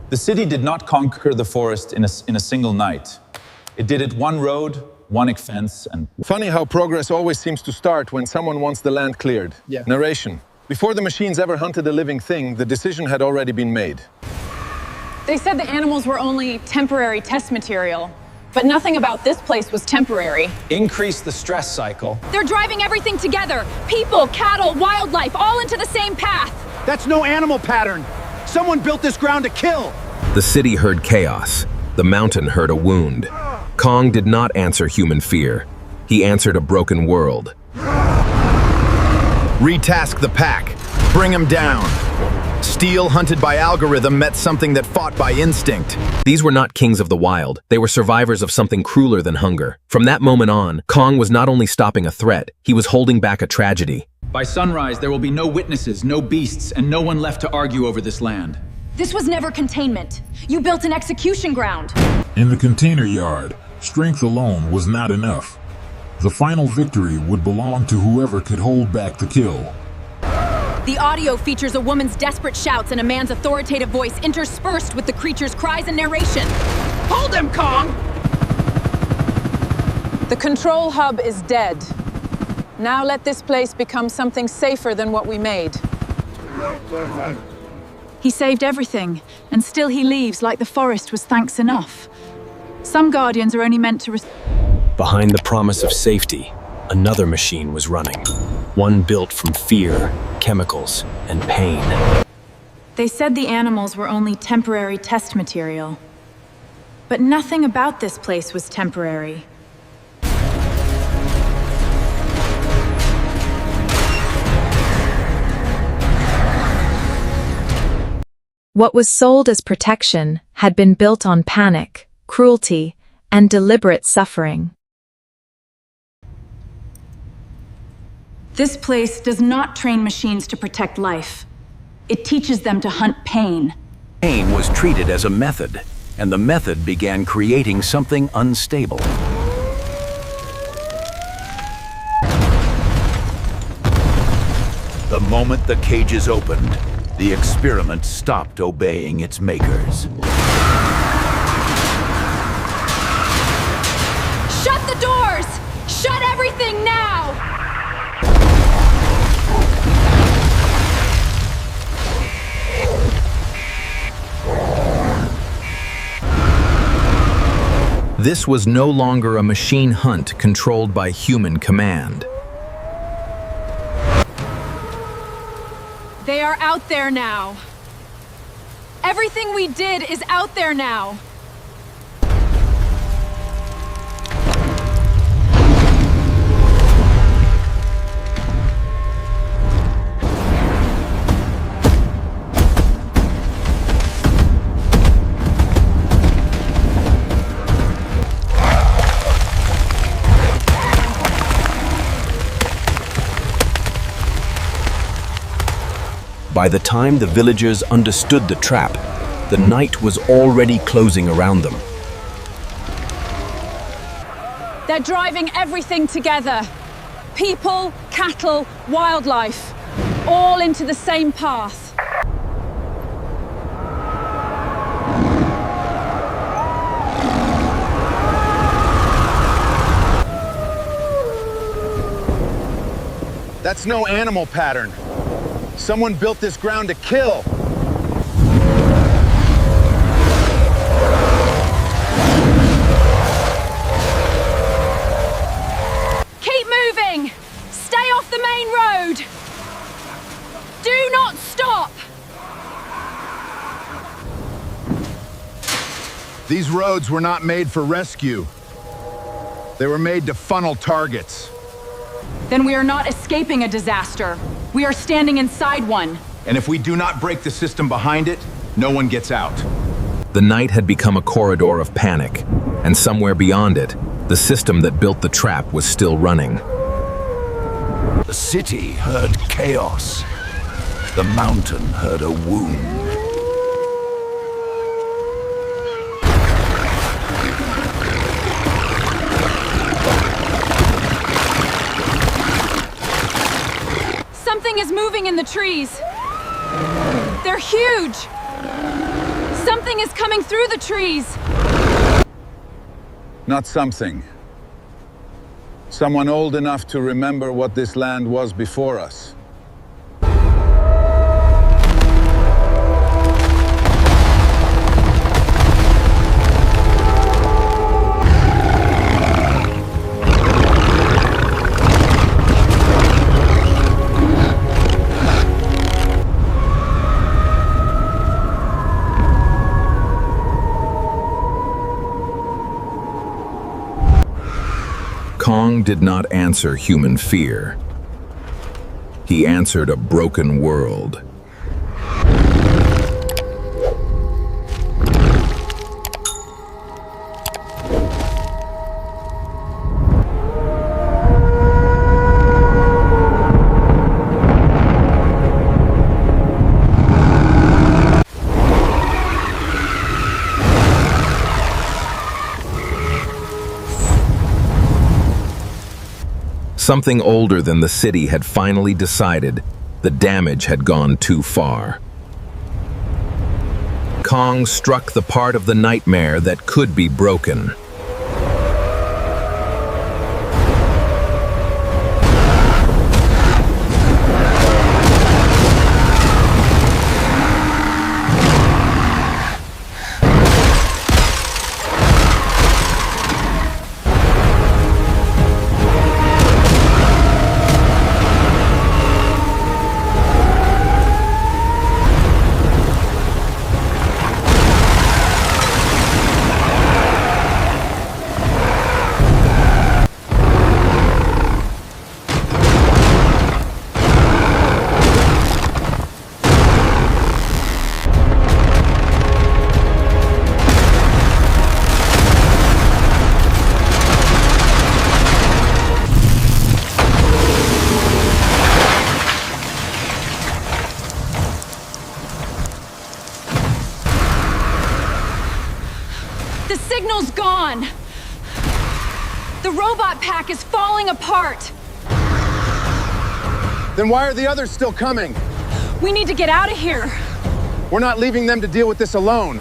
The city did not conquer the forest in a single night. It did it one road, one fence, and... Funny how progress always seems to start when someone wants the land cleared. Yeah. Narration. Before the machines ever hunted a living thing, the decision had already been made. They said the animals were only temporary test material, but nothing about this place was temporary. Increase the stress cycle. They're driving everything together. People, cattle, wildlife, all into the same path. That's no animal pattern. Someone built this ground to kill. The city heard chaos. The mountain heard a wound. Kong did not answer human fear. He answered a broken world. Retask the pack. Bring him down. Steel hunted by algorithm met something that fought by instinct. These were not kings of the wild. They were survivors of something crueler than hunger. From that moment on, Kong was not only stopping a threat, he was holding back a tragedy. By sunrise, there will be no witnesses, no beasts, and no one left to argue over this land. This was never containment. You built an execution ground. In the container yard, strength alone was not enough. The final victory would belong to whoever could hold back the kill. The audio features a woman's desperate shouts and a man's authoritative voice interspersed with the creature's cries and narration. Hold him, Kong! The control hub is dead. Now let this place become something safer than what we made. He saved everything, and still he leaves like the forest was thanks enough. Some guardians are only meant to... Behind the promise of safety, another machine was running. One built from fear, chemicals, and pain. They said the animals were only temporary test material. But nothing about this place was temporary. What was sold as protection had been built on panic, cruelty, and deliberate suffering. This place does not train machines to protect life. It teaches them to hunt pain. Pain was treated as a method, and the method began creating something unstable. The moment the cages opened, the experiment stopped obeying its makers. Shut the doors! Shut everything now! This was no longer a machine hunt controlled by human command. They are out there now. Everything we did is out there now. By the time the villagers understood the trap, the night was already closing around them. They're driving everything together. People, cattle, wildlife, all into the same path. That's no animal pattern. Someone built this ground to kill. Keep moving! Stay off the main road! Do not stop! These roads were not made for rescue. They were made to funnel targets. Then we are not escaping a disaster. We are standing inside one. And if we do not break the system behind it, no one gets out. The night had become a corridor of panic, and somewhere beyond it, the system that built the trap was still running. The city heard chaos. The mountain heard a wound. Something is moving in the trees. They're huge. Something is coming through the trees! Not something. Someone old enough to remember what this land was before us. Kong did not answer human fear. He answered a broken world. Something older than the city had finally decided the damage had gone too far. Kong struck the part of the nightmare that could be broken. The signal's gone! The robot pack is falling apart! Then why are the others still coming? We need to get out of here! We're not leaving them to deal with this alone.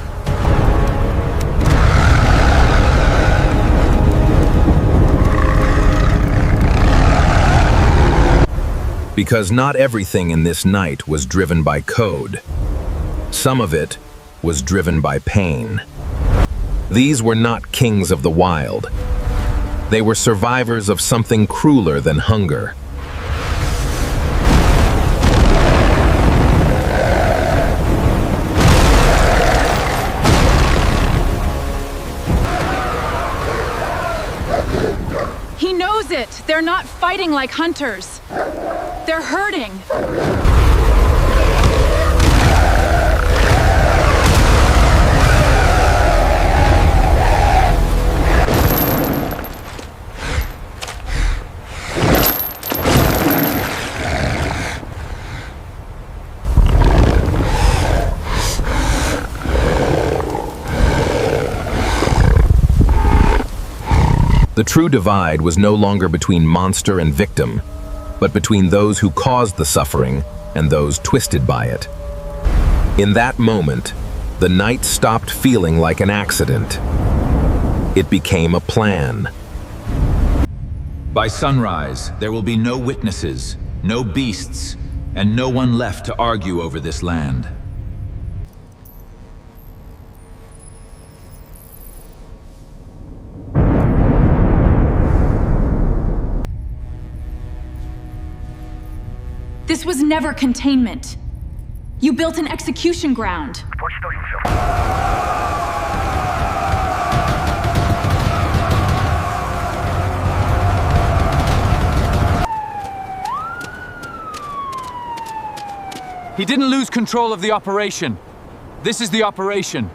Because not everything in this night was driven by code. Some of it was driven by pain. These were not kings of the wild. They were survivors of something crueler than hunger. He knows it! They're not fighting like hunters. They're hurting. The true divide was no longer between monster and victim, but between those who caused the suffering and those twisted by it. In that moment, the night stopped feeling like an accident. It became a plan. By sunrise, there will be no witnesses, no beasts, and no one left to argue over this land. This was never containment. You built an execution ground. He didn't lose control of the operation. This is the operation.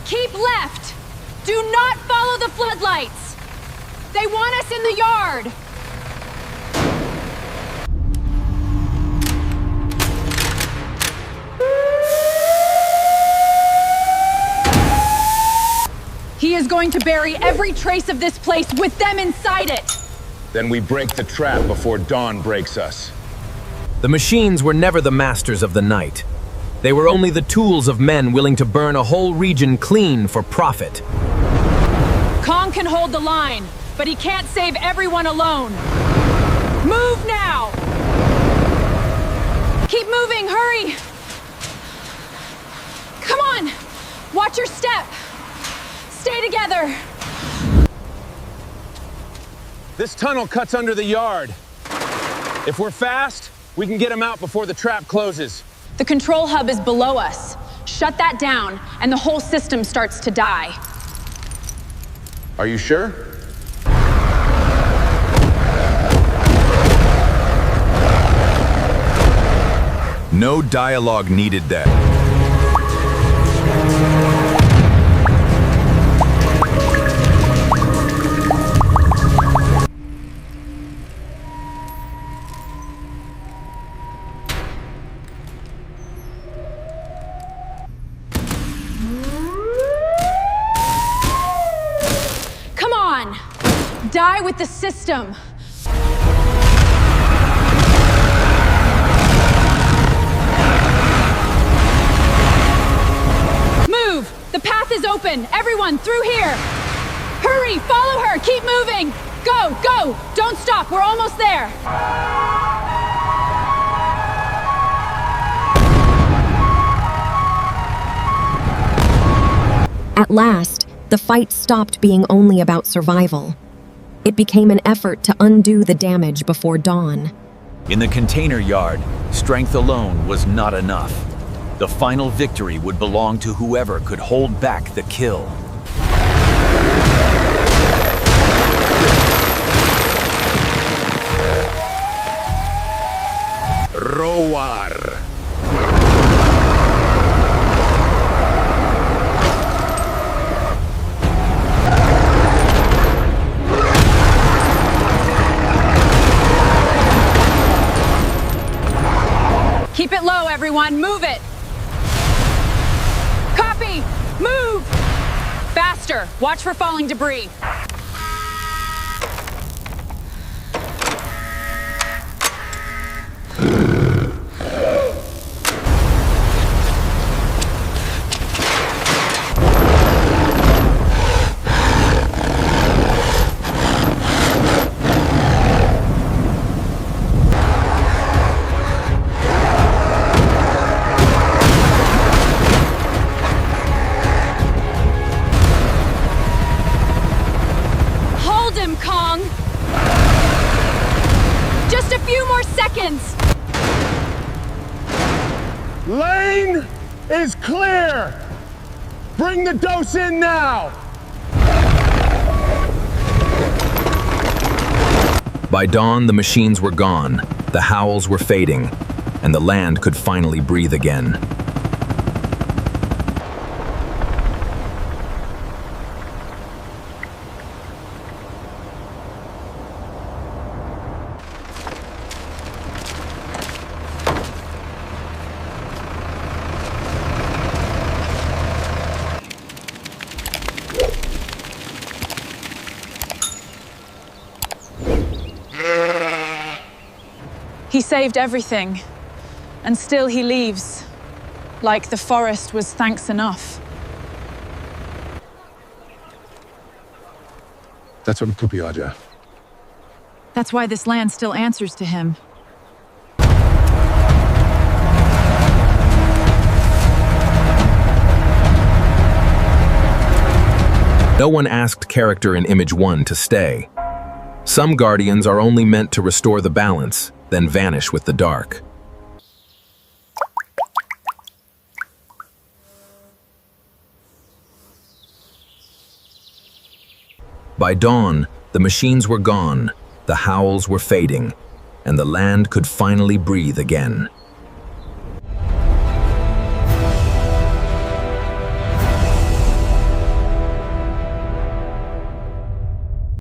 Keep left! Do not follow the floodlights! They want us in the yard! is going to bury every trace of this place with them inside it! Then we break the trap before dawn breaks us. The machines were never the masters of the night. They were only the tools of men willing to burn a whole region clean for profit. Kong can hold the line, but he can't save everyone alone. Move now! Keep moving, hurry! Come on! Watch your step! Stay together! This tunnel cuts under the yard. If we're fast, we can get him out before the trap closes. The control hub is below us. Shut that down, and the whole system starts to die. Are you sure? No dialogue needed there. Come on! Die with the system! Move! The path is open! Everyone, through here! Hurry! Follow her! Keep moving! Go! Go! Don't stop! We're almost there! At last, the fight stopped being only about survival. It became an effort to undo the damage before dawn. In the container yard, strength alone was not enough. The final victory would belong to whoever could hold back the kill. Roar! Keep it low, everyone! Move it! Copy! Move! Faster! Watch for falling debris. Kong! Just a few more seconds! Lane is clear! Bring the dose in now! By dawn, the machines were gone, the howls were fading, and the land could finally breathe again. He saved everything, and still he leaves, like the forest was thanks enough. That's what Kupiaja. That's why this land still answers to him. No one asked character in Image 1 to stay. Some guardians are only meant to restore the balance, then vanish with the dark. By dawn, the machines were gone, the howls were fading, and the land could finally breathe again.